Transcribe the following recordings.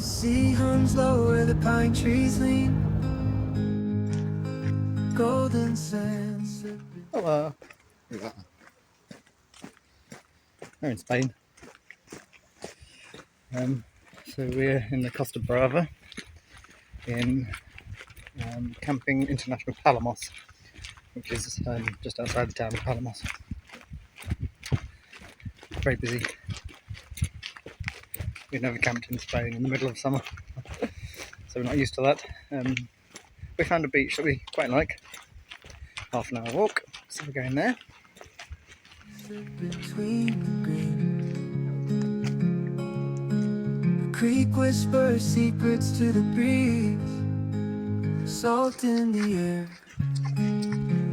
sea hums low where the pine trees lean. Golden sands. Hello. We're in Spain. So we're in the Costa Brava in camping International Palamos, which is just outside the town of Palamos. Very busy. We've never camped in Spain in the middle of summer, so we're not used to that. We found a beach that we quite like. Half an hour walk, so we're going there. Between the green, the creek whispers secrets to the breeze. Salt in the air,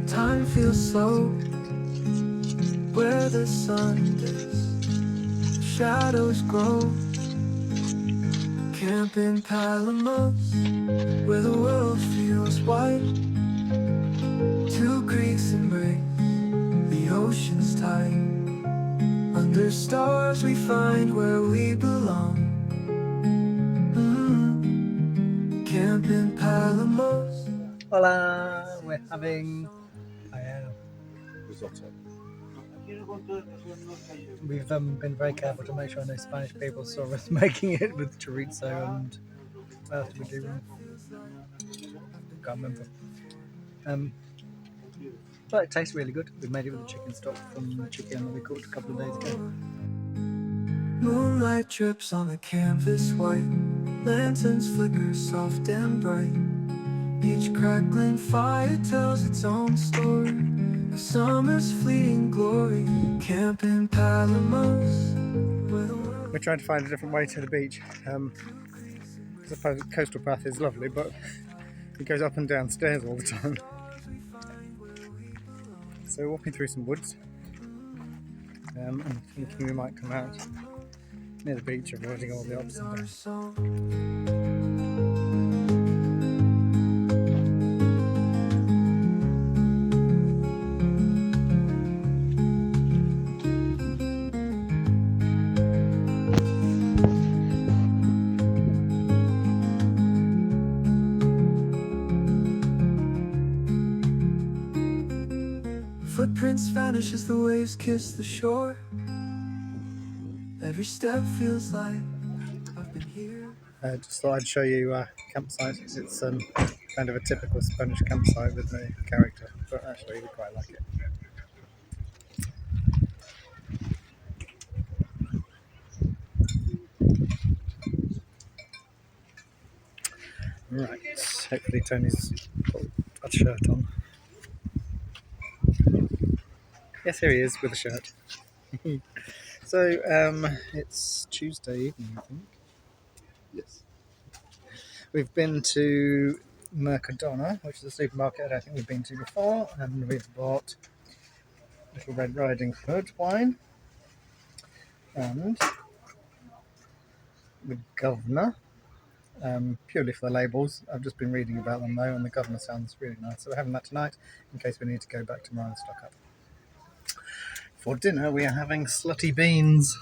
time feels slow. Where the sun dips, shadows grow. Camp in Palamos, where the world feels white. Two creeks embrace, the ocean's tight. Under stars we find where we belong. Camp in Palamos. Hola, we're having Risotto. We've been very careful to make sure no Spanish people saw us making it with chorizo and what else did we do? Can't remember. But it tastes really good. We made it with the chicken stock from the chicken that we cooked a couple of days ago. Moonlight drips on the canvas white. Lanterns flicker soft and bright. Each crackling fire tells its own story. The summer's fleeting glory. Camp in Palamos. We're trying to find a different way to the beach. I suppose the coastal path is lovely, but it goes up and down stairs all the time. So we're walking through some woods. I'm thinking we might come out near the beach, avoiding all the ups and downs. Footprints vanish as the waves kiss the shore. Every step feels like I've been here. Just thought I'd show you campsite. It's kind of a typical Spanish campsite with no character, but actually we quite like it. Right, hopefully Tony's got a shirt on. Yes, here he is with a shirt. So, it's Tuesday evening, I think. Yes. We've been to Mercadona, which is a supermarket I don't think we've been to before, and we've bought Little Red Riding Hood wine and the Governor, purely for the labels. I've just been reading about them though, and the Governor sounds really nice. So we're having that tonight in case we need to go back tomorrow and stock up. For dinner, we are having slutty beans.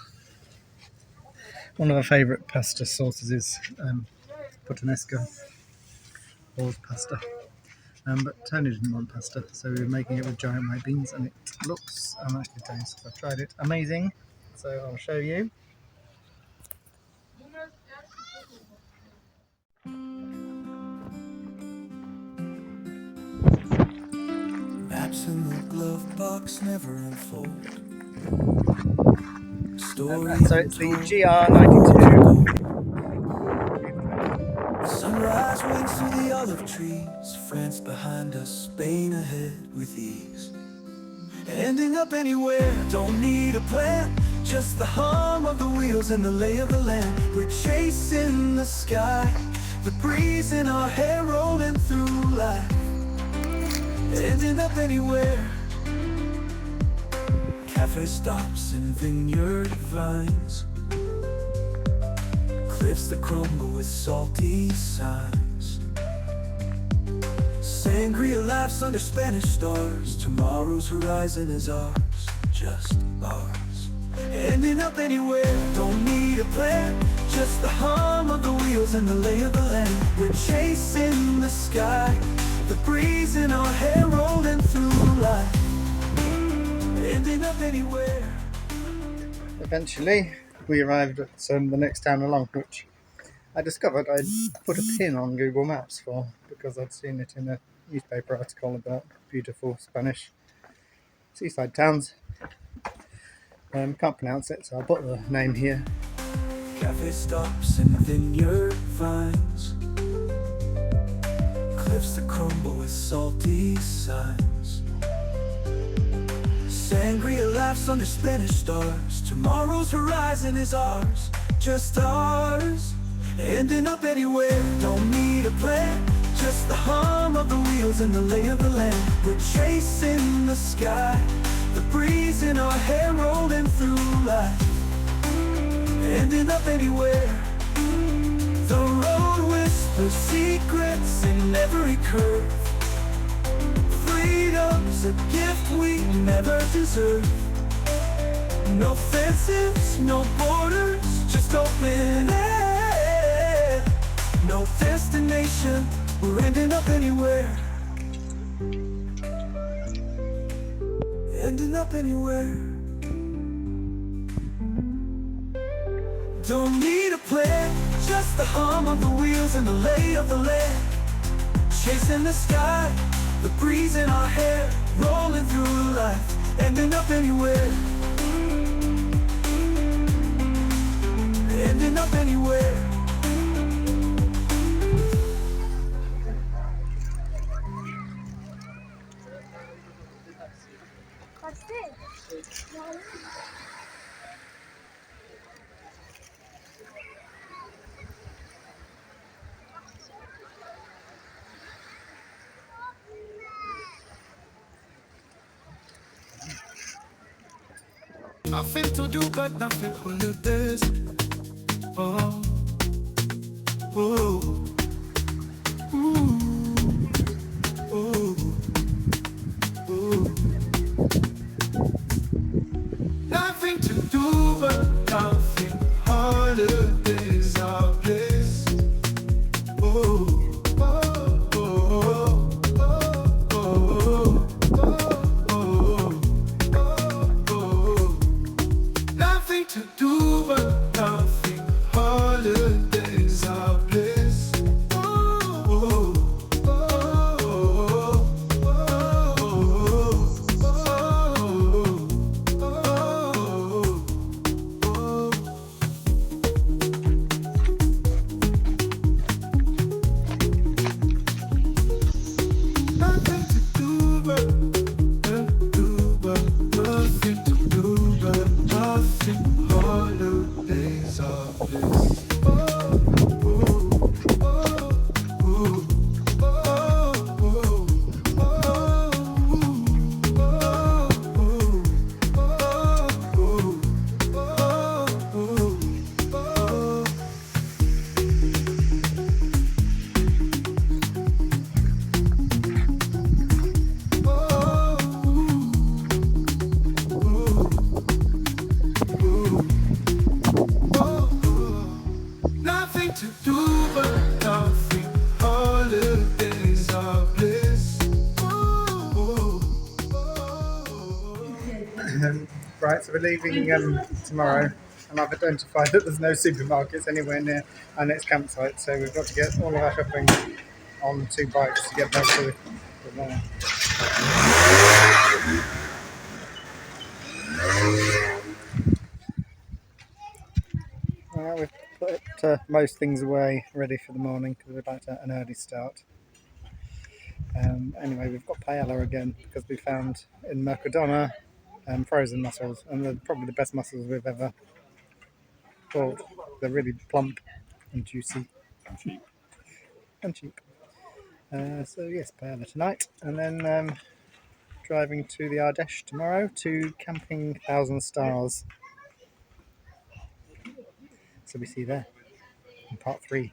One of our favourite pasta sauces is puttanesca, or pasta. But Tony didn't want pasta, so we were making it with giant white beans, and it looks, I'm actually tastes, I've tried it, amazing. So I'll show you. Maps in the glove box never unfold. So it's the GR92. Sunrise winks through the olive trees. France behind us, Spain ahead with ease. Ending up anywhere, don't need a plan. Just the hum of the wheels and the lay of the land. We're chasing the sky, the breeze in our hair rolling through life. Ending up anywhere. Cafe stops and vineyard vines. Cliffs that crumble with salty signs. Sangria laughs under Spanish stars. Tomorrow's horizon is ours, just ours. Ending up anywhere, don't need a plan. just the hum of the wheels and the lay of the land. We're chasing the sky, the breeze in our hair rolling through life, ending up anywhere. Eventually, we arrived at the next town along, which I discovered I'd put a pin on Google Maps for because I'd seen it in a newspaper article about beautiful Spanish seaside towns. Can't pronounce it, so I'll put the name here. Cafe stops and vineyard vines, cliffs that crumble with salty signs. Sangria laughs under Spanish stars. Tomorrow's horizon is ours, just ours. Ending up anywhere, don't need a plan, just the hum of the wheels and the lay of the land. We're chasing the sky, the breeze in our hair rolling through life, ending up anywhere. The road whispers secrets in every curve. Freedom's a gift we never deserve. No fences, no borders, just open air. No destination, we're ending up anywhere. Ending up anywhere. Don't need a plan, just the hum of the wheels and the lay of the land. Chasing the sky, the breeze in our hair, rolling through life, ending up anywhere. Ending up anywhere. Nothing to do but nothing to lose. Oh, oh, ooh, oh, oh. Nothing to do but nothing. Holidays are bliss. Oh, oh, oh, oh, oh, oh, oh. Nothing to do but nothing. Holidays are bliss. Oh, oh, oh, nothing to do but nothing to do but nothing. Holidays are bliss. Nothing to do but nothing. Holidays are bliss. Right, so we're leaving tomorrow, and I've identified that there's no supermarkets anywhere near our next campsite, so we've got to get all of our shopping on 2 bikes to get back to the morning. We've put most things away ready for the morning because we'd like an early start. Anyway, we've got paella again because we found in Mercadona frozen mussels, and they're probably the best mussels we've ever bought. They're really plump and juicy and cheap. So yes, paella tonight, and then driving to the Ardèche tomorrow to Camping Thousand Stars. So we see you there in part 3.